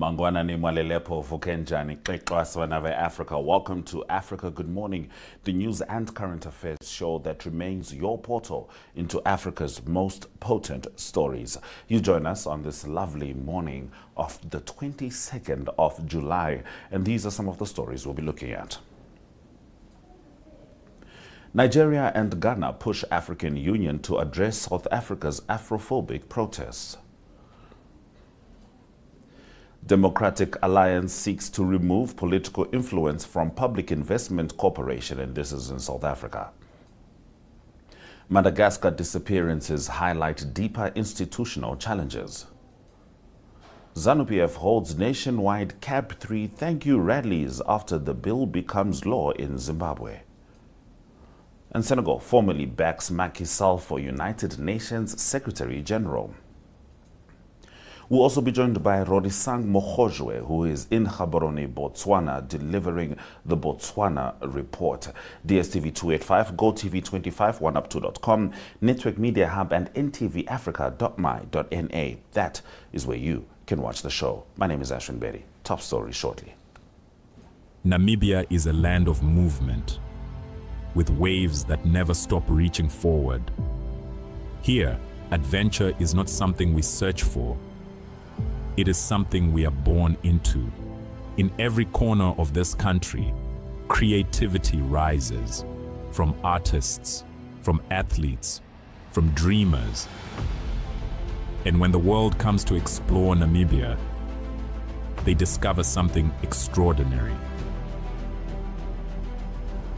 Mangwana ni mwalelepo vukenjani Nave Africa. Welcome to Africa Good Morning, the news and current affairs show that remains your portal into Africa's most potent stories. You join us on this lovely morning of the 22nd of July, and these are some of the stories we'll be looking at. Nigeria and Ghana push African Union to address South Africa's Afrophobic protests. Democratic Alliance seeks to remove political influence from Public Investment Corporation, and this is in South Africa. Madagascar disappearances highlight deeper institutional challenges. ZANU-PF holds nationwide CAB 3 thank you rallies after the bill becomes law in Zimbabwe. And Senegal formally backs Macky Sall for United Nations Secretary General. We'll also be joined by Rorisang Mogojwe, who is in Gaborone, Botswana, delivering the Botswana report. DStv 285, GOtv 25, oneup2.com, Network Media Hub, and ntvafrika.my.na. That is where you can watch the show. My name is Ashwin Berry. Top story shortly. Namibia is a land of movement, with waves that never stop reaching forward. Here, adventure is not something we search for. It is something we are born into. In every corner of this country, creativity rises. From artists, from athletes, from dreamers. And when the world comes to explore Namibia, they discover something extraordinary.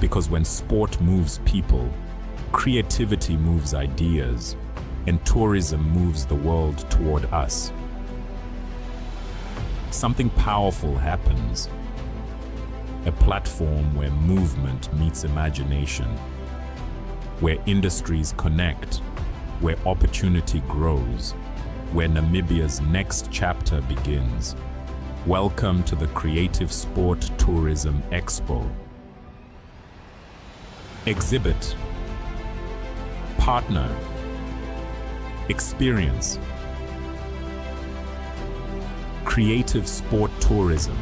Because when sport moves people, creativity moves ideas, and tourism moves the world toward us, something powerful happens. A platform where movement meets imagination, where industries connect, where opportunity grows, where Namibia's next chapter begins. Welcome to the Creative Sport Tourism Expo. Exhibit, partner, experience. Creative sport tourism.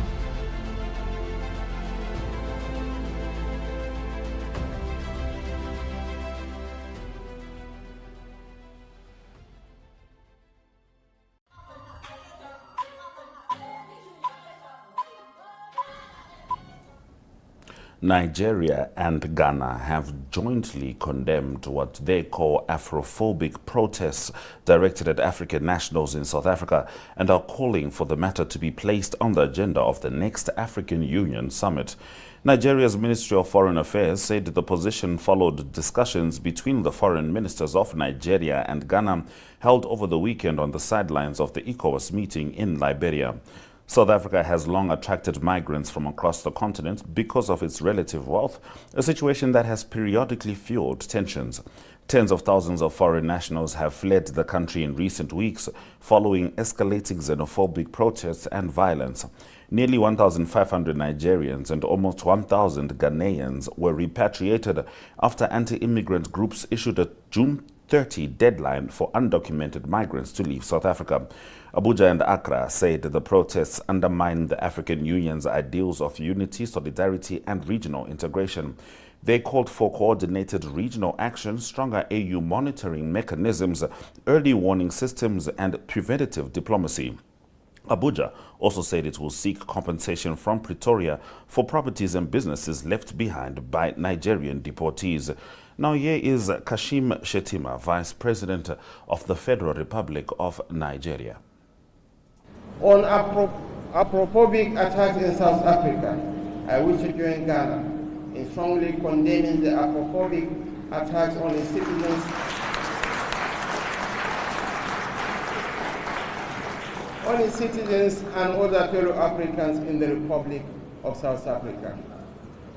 Nigeria and Ghana have jointly condemned what they call Afrophobic protests directed at African nationals in South Africa and are calling for the matter to be placed on the agenda of the next African Union summit. Nigeria's Ministry of Foreign Affairs said the position followed discussions between the foreign ministers of Nigeria and Ghana held over the weekend on the sidelines of the ECOWAS meeting in Liberia. South Africa has long attracted migrants from across the continent because of its relative wealth, a situation that has periodically fueled tensions. Tens of thousands of foreign nationals have fled the country in recent weeks following escalating xenophobic protests and violence. Nearly 1,500 Nigerians and almost 1,000 Ghanaians were repatriated after anti-immigrant groups issued a June 30 deadline for undocumented migrants to leave South Africa. Abuja and Accra said the protests undermine the African Union's ideals of unity, solidarity, and regional integration. They called for coordinated regional action, stronger AU monitoring mechanisms, early warning systems, and preventative diplomacy. Abuja also said it will seek compensation from Pretoria for properties and businesses left behind by Nigerian deportees. Now here is Kashim Shettima, Vice President of the Federal Republic of Nigeria. On Afrophobic attacks in South Africa, I wish to join Ghana in strongly condemning the Afrophobic attacks on its citizens and other fellow Africans in the Republic of South Africa.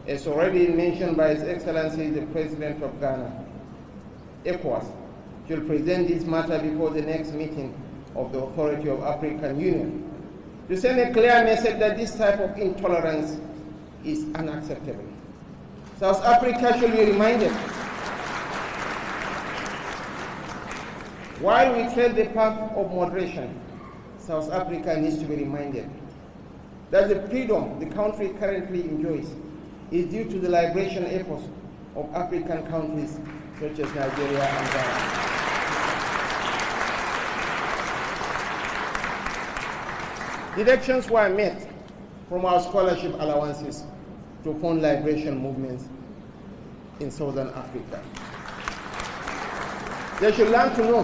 As already mentioned by His Excellency the President of Ghana, ECOWAS should present this matter before the next meeting of the Authority of African Union to send a clear message that this type of intolerance is unacceptable. South Africa should be reminded, while we tread the path of moderation, South Africa needs to be reminded that the freedom the country currently enjoys is due to the liberation efforts of African countries such as Nigeria and Ghana. Deductions were made from our scholarship allowances to fund liberation movements in Southern Africa. They should learn to know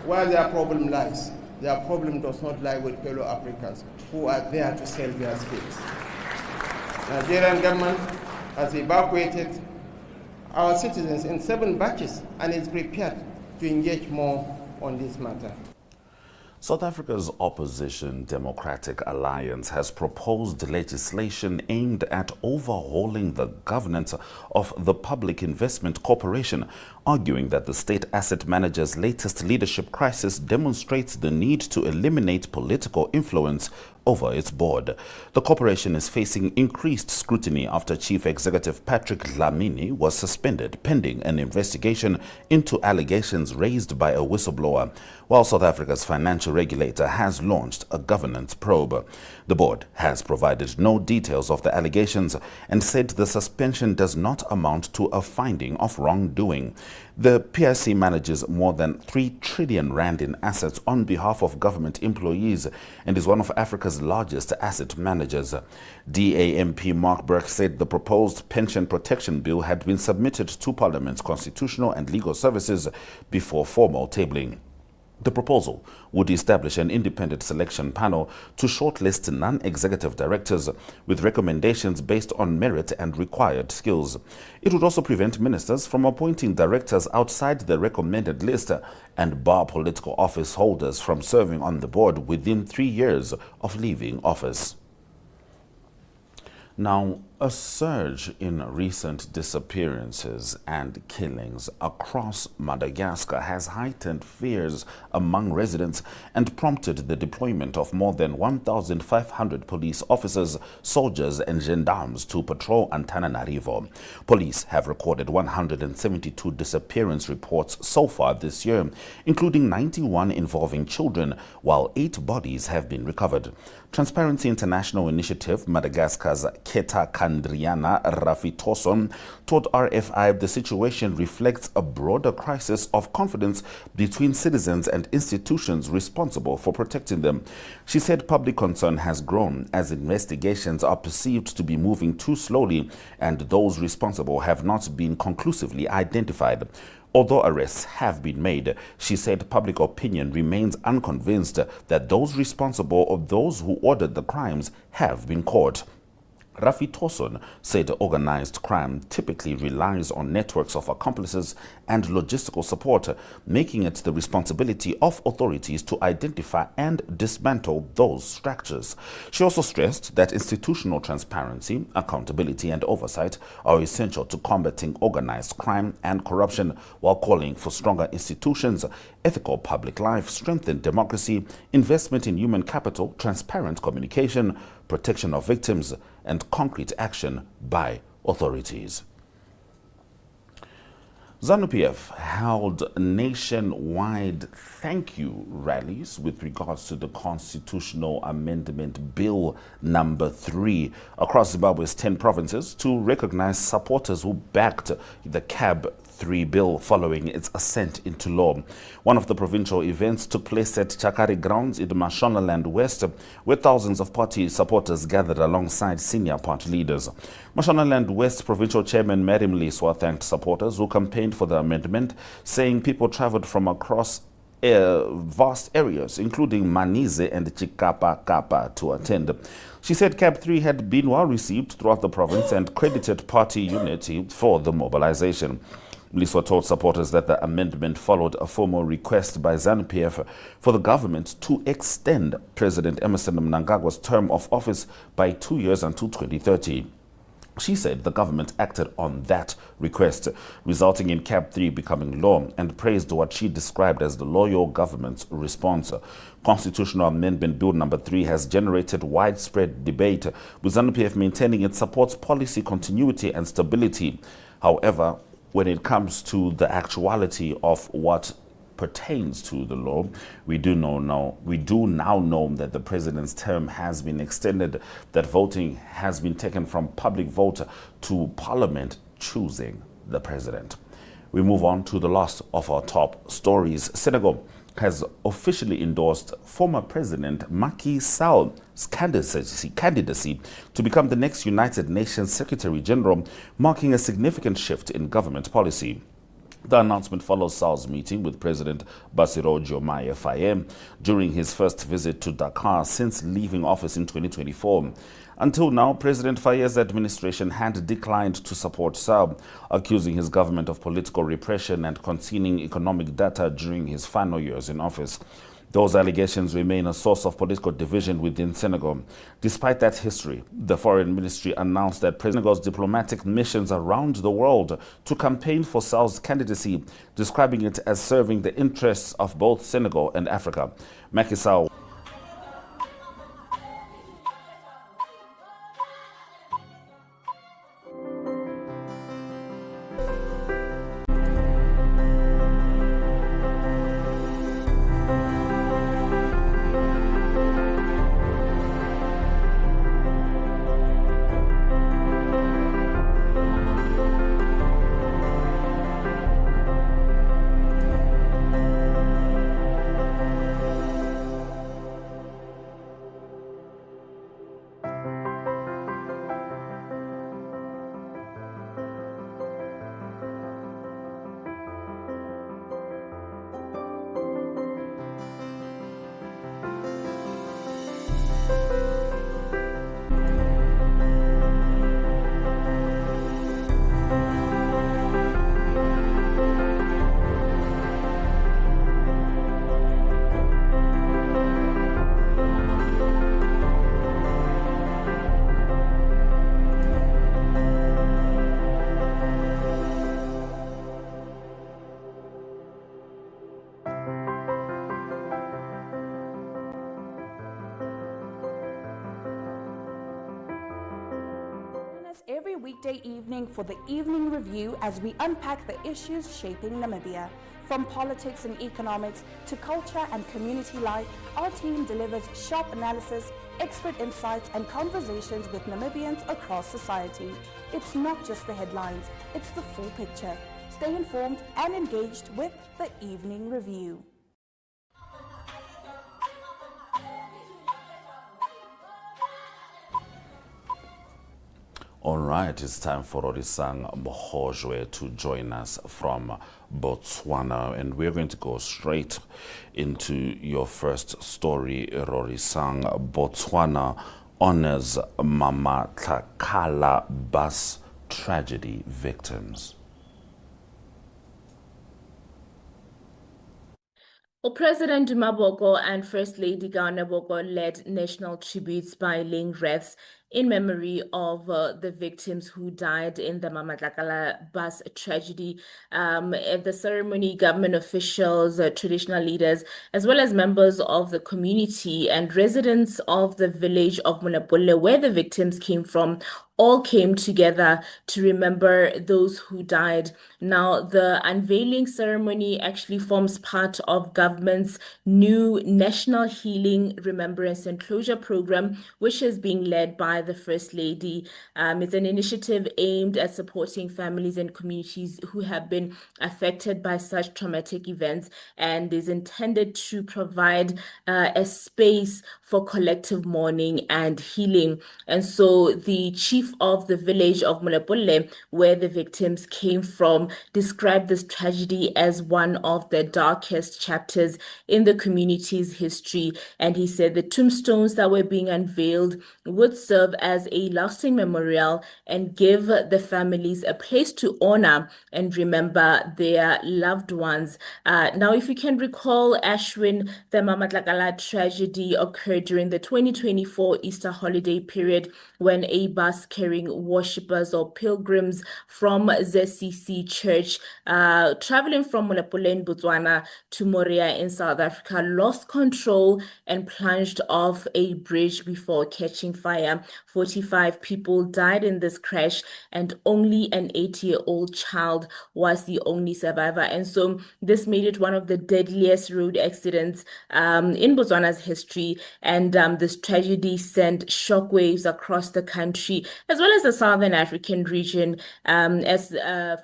where their problem lies. Their problem does not lie with fellow Africans who are there to sell their skills. Nigerian government has evacuated our citizens in 7 batches and is prepared to engage more on this matter. South Africa's opposition Democratic Alliance has proposed legislation aimed at overhauling the governance of the Public Investment Corporation, arguing that the state asset manager's latest leadership crisis demonstrates the need to eliminate political influence over its board. The corporation is facing increased scrutiny after Chief Executive Patrick Dlamini was suspended pending an investigation into allegations raised by a whistleblower, while South Africa's financial regulator has launched a governance probe. The board has provided no details of the allegations and said the suspension does not amount to a finding of wrongdoing. The PIC manages more than 3 trillion rand in assets on behalf of government employees and is one of Africa's largest asset managers. DAMP Mark Burke said the proposed pension protection bill had been submitted to Parliament's Constitutional and Legal Services before formal tabling. The proposal would establish an independent selection panel to shortlist non-executive directors with recommendations based on merit and required skills. It would also prevent ministers from appointing directors outside the recommended list and bar political office holders from serving on the board within 3 years of leaving office. Now, a surge in recent disappearances and killings across Madagascar has heightened fears among residents and prompted the deployment of more than 1,500 police officers, soldiers and gendarmes to patrol Antananarivo. Police have recorded 172 disappearance reports so far this year, including 91 involving children, while 8 bodies have been recovered. Transparency International Initiative Madagascar's Keta Kandriana Rafitoson told RFI the situation reflects a broader crisis of confidence between citizens and institutions responsible for protecting them. She said public concern has grown as investigations are perceived to be moving too slowly and those responsible have not been conclusively identified. Although arrests have been made, she said public opinion remains unconvinced that those responsible or those who ordered the crimes have been caught. Rafi Toson said organized crime typically relies on networks of accomplices and logistical support, making it the responsibility of authorities to identify and dismantle those structures. She also stressed that institutional transparency, accountability and oversight are essential to combating organized crime and corruption, while calling for stronger institutions, ethical public life, strengthened democracy, investment in human capital, transparent communication, protection of victims, and concrete action by authorities. ZANU-PF held nationwide thank you rallies with regards to the Constitutional Amendment Bill number 3 across Zimbabwe's 10 provinces to recognize supporters who backed the CAB 3 bill following its assent into law. One of the provincial events took place at Chakari grounds in Mashonaland West, where thousands of party supporters gathered alongside senior party leaders. Mashonaland West Provincial Chairman Mary Mliswa thanked supporters who campaigned for the amendment, saying people traveled from across vast areas, including Manize and Chikapa to attend. She said CAB 3 had been well received throughout the province and credited party unity for the mobilization. Mliswa told supporters that the amendment followed a formal request by ZANU-PF for the government to extend President Emmerson Mnangagwa's term of office by 2 years until 2030. She said the government acted on that request, resulting in CAB 3 becoming law, and praised what she described as the loyal government's response. Constitutional Amendment Bill number 3 has generated widespread debate, with ZANU-PF maintaining it supports policy continuity and stability. However, when it comes to the actuality of what pertains to the law. We do now know that the president's term has been extended, that voting has been taken from public vote to parliament choosing the president. We move on to the last of our top stories. Senegal has officially endorsed former President Macky Sall's candidacy to become the next United Nations Secretary General, marking a significant shift in government policy. The announcement follows Sall's meeting with President Bassirou Diomaye Faye during his first visit to Dakar since leaving office in 2024. Until now, President Faye's administration had declined to support Sall, accusing his government of political repression and concealing economic data during his final years in office. Those allegations remain a source of political division within Senegal. Despite that history, the Foreign Ministry announced that Senegal's diplomatic missions around the world to campaign for Sall's candidacy, describing it as serving the interests of both Senegal and Africa. Macky Sall every weekday evening for the Evening Review as we unpack the issues shaping Namibia. From politics and economics to culture and community life, our team delivers sharp analysis, expert insights, and conversations with Namibians across society. It's not just the headlines, it's the full picture. Stay informed and engaged with the Evening Review. All right, it's time for Rorisang Mogojwe to join us from Botswana, and we're going to go straight into your first story. Rorisang, Botswana honors Mama Tlakala bus tragedy victims. Well, President Maboko and First Lady Ghana Boko led national tributes by laying wreaths in memory of the victims who died in the Mamatlakala bus tragedy. At the ceremony, government officials, traditional leaders, as well as members of the community and residents of the village of Munapole, where the victims came from, all came together to remember those who died. Now, the unveiling ceremony actually forms part of government's new National Healing, Remembrance and Closure Program, which is being led by the First Lady. It's an initiative aimed at supporting families and communities who have been affected by such traumatic events, and is intended to provide a space for collective mourning and healing. And so the chief of the village of Munapole, where the victims came from, described this tragedy as one of the darkest chapters in the community's history. And he said the tombstones that were being unveiled would serve as a lasting memorial and give the families a place to honor and remember their loved ones. Now, if you can recall, Ashwin, the Mamatlakala tragedy occurred during the 2024 Easter holiday period, when a bus carrying worshippers or pilgrims from ZCC Church traveling from Munapole in Botswana to Moria in South Africa lost control and plunged off a bridge before catching fire. 45 people died in this crash, and only an 8-year-old child was the only survivor. And so this made it one of the deadliest road accidents in Botswana's history. And this tragedy sent shockwaves across the country, as well as the Southern African region, as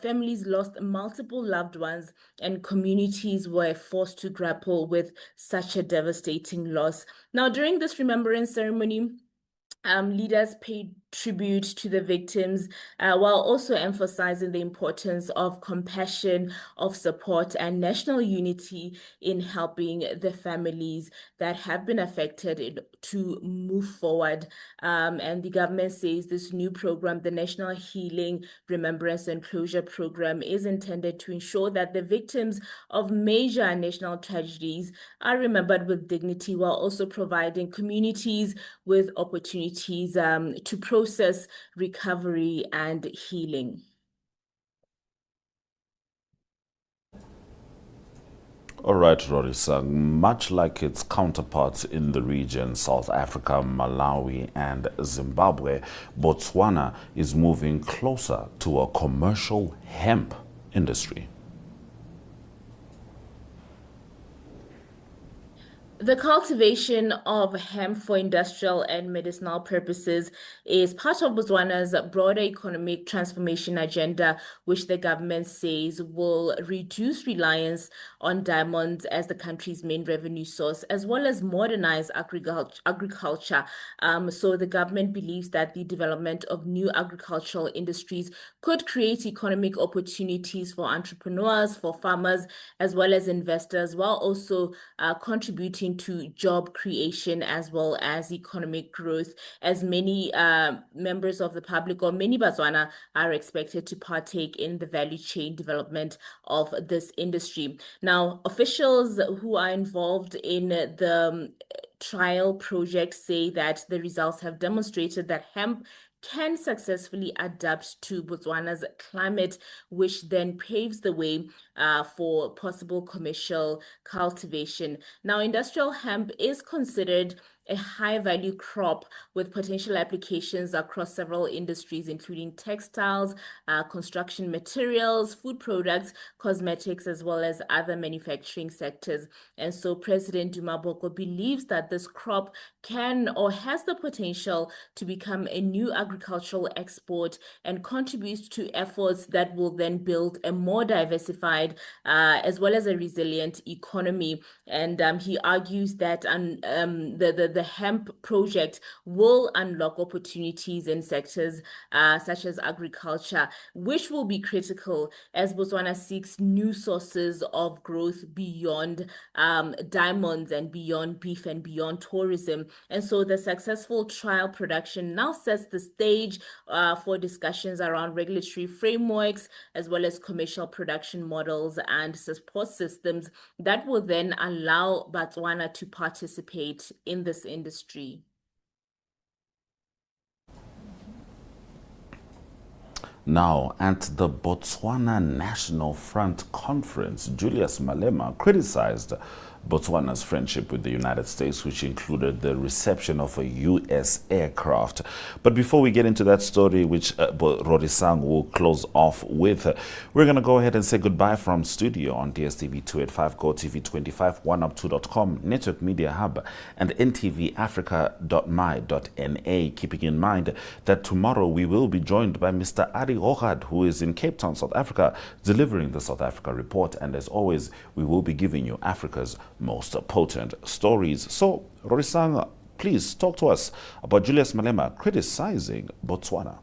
families lost multiple loved ones and communities were forced to grapple with such a devastating loss. Now, during this remembrance ceremony, leaders paid tribute to the victims while also emphasizing the importance of compassion, of support, and national unity in helping the families that have been affected to move forward. And the government says this new program, the National Healing, Remembrance, and Closure Program, is intended to ensure that the victims of major national tragedies are remembered with dignity, while also providing communities with opportunities to process recovery and healing. All right, Rorisang, much like its counterparts in the region, South Africa, Malawi, and Zimbabwe, Botswana is moving closer to a commercial hemp industry. The cultivation of hemp for industrial and medicinal purposes is part of Botswana's broader economic transformation agenda, which the government says will reduce reliance on diamonds as the country's main revenue source, as well as modernize agriculture. So the government believes that the development of new agricultural industries could create economic opportunities for entrepreneurs, for farmers, as well as investors, while also contributing to job creation as well as economic growth, as many members of the public, or many Botswana, are expected to partake in the value chain development of this industry. Now, officials who are involved in the trial project say that the results have demonstrated that hemp can successfully adapt to Botswana's climate, which then paves the way for possible commercial cultivation. Now, industrial hemp is considered a high-value crop with potential applications across several industries, including textiles, construction materials, food products, cosmetics, as well as other manufacturing sectors. And so President Maboko believes that this crop can or has the potential to become a new agricultural export and contributes to efforts that will then build a more diversified as well as a resilient economy. And he argues that the hemp project will unlock opportunities in sectors such as agriculture, which will be critical as Botswana seeks new sources of growth beyond diamonds and beyond beef and beyond tourism. And so the successful trial production now sets the stage for discussions around regulatory frameworks, as well as commercial production models and support systems that will then allow Botswana to participate in this industry. Now, at the Botswana National Front Conference, Julius Malema criticized Botswana's friendship with the United States, which included the reception of a U.S. aircraft. But before we get into that story, which Rorisang will close off with, we're going to go ahead and say goodbye from studio on DStv 285, GOtv 25, oneup2.com, Network Media Hub, and ntvafrika.my.na, keeping in mind that tomorrow we will be joined by Mr. Ari Ohad, who is in Cape Town, South Africa, delivering the South Africa report. And as always, we will be giving you Africa's most potent stories. So, Rorisang, please talk to us about Julius Malema criticizing Botswana.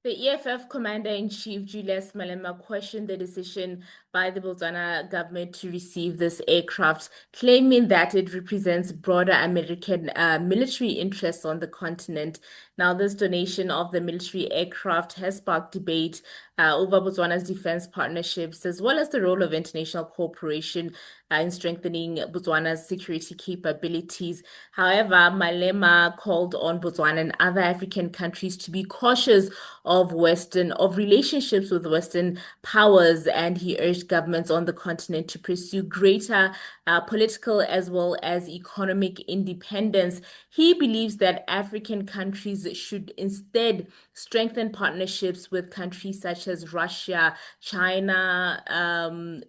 The EFF Commander-in-Chief Julius Malema questioned the decision by the Botswana government to receive this aircraft, claiming that it represents broader American military interests on the continent. Now, this donation of the military aircraft has sparked debate over Botswana's defense partnerships, as well as the role of international cooperation in strengthening Botswana's security capabilities. However, Malema called on Botswana and other African countries to be cautious of relationships with Western powers, and he urged governments on the continent to pursue greater political as well as economic independence. He believes that African countries should instead strengthen partnerships with countries such as Russia, China,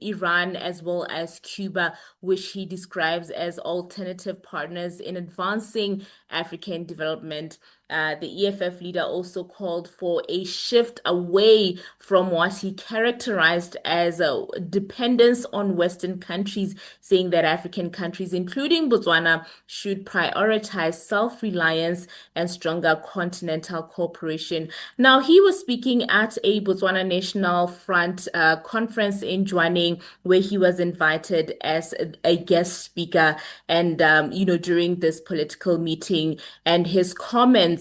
Iran, as well as Cuba, which he describes as alternative partners in advancing African development. The EFF leader also called for a shift away from what he characterized as a dependence on Western countries, saying that African countries, including Botswana, should prioritize self-reliance and stronger continental cooperation. Now, he was speaking at a Botswana National Front conference in Jwaneng, where he was invited as a guest speaker, and during this political meeting, and his comments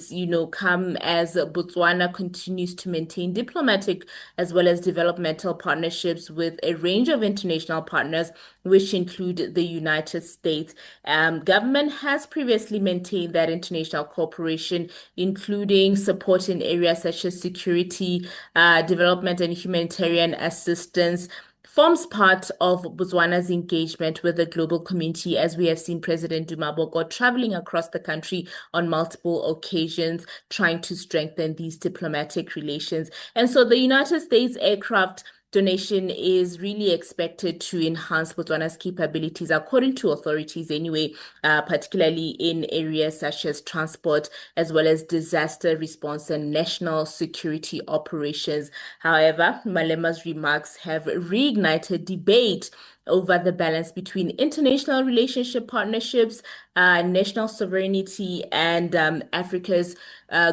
come as Botswana continues to maintain diplomatic as well as developmental partnerships with a range of international partners, which include the United States. Government has previously maintained that international cooperation, including support in areas such as security, development, and humanitarian assistance, forms part of Botswana's engagement with the global community, as we have seen President Maboko traveling across the country on multiple occasions, trying to strengthen these diplomatic relations. And so the United States aircraft donation is really expected to enhance Botswana's capabilities, according to authorities anyway, particularly in areas such as transport, as well as disaster response and national security operations. However, Malema's remarks have reignited debate over the balance between international relationship partnerships, national sovereignty, and Africa's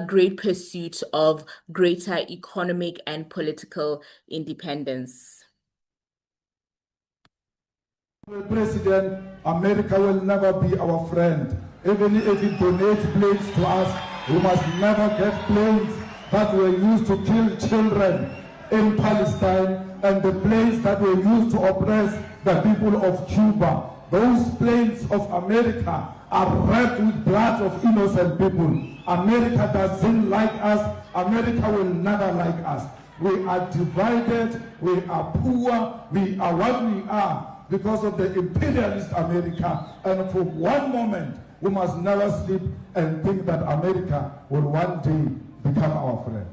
great pursuit of greater economic and political independence. President, America will never be our friend. Even if it donates planes to us, we must never get planes that were used to kill children in Palestine and the planes that were used to oppress the people of Cuba. Those planes of America are wrapped with blood of innocent people. America doesn't like us. America will never like us. We are divided. We are poor. We are what we are because of the imperialist America. And for one moment, we must never sleep and think that America will one day become our friend.